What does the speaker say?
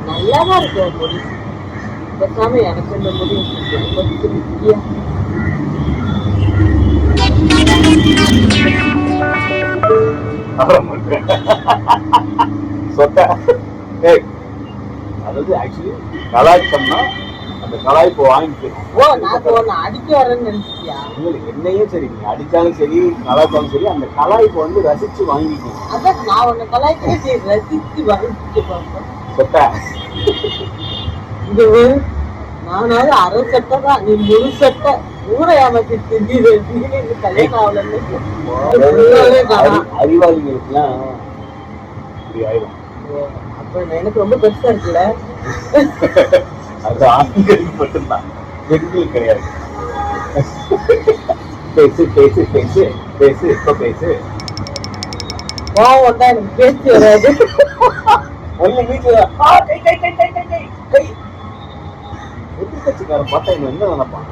நல்லாதான் இருக்கு முடி. பேசாம எனக்கு இந்த முடி சொத்த. அதாவது ஆக்சுவலி கலாய்ச்சோம்னா அந்த கலாய்ப்பு வாங்கிக்கணும். அடிக்க வரேன்னு நினைச்சியா? என்னையே சரி, நீங்க அடிச்சாலும் சரி கலாய்ச்சாலும் சரி அந்த கலாய்ப்பு வந்து ரசிச்சு வாங்கிக்கணும். அதான் நான் உன்னை கலாய்க்கிறேன், சரி ரசிச்சு வாங்கிட்டு பார்ப்பேன். சொத்த இது நானாவது அரை சட்டை தான், நீ முழு சட்டை ஊரை ஏமாத்தி திடீர் கல்யாணம் ஆகலன்னு அறிவாளிகளுக்குலாம் இப்படி ஆயிடும். அப்ப எனக்கு ரொம்ப பெருசா இருக்குல்ல. அது ஆண்களுக்கு மட்டும்தான், பெண்களுக்கு கிடையாது. பேசு பேசு பேசு பேசு இப்ப பேசு. கோவம் தான் எனக்கு பேசி வராது. ஒண்ணு வீட்டுல எதிர்கட்சிக்காரன் பார்த்தா என்ன நினைப்பான்?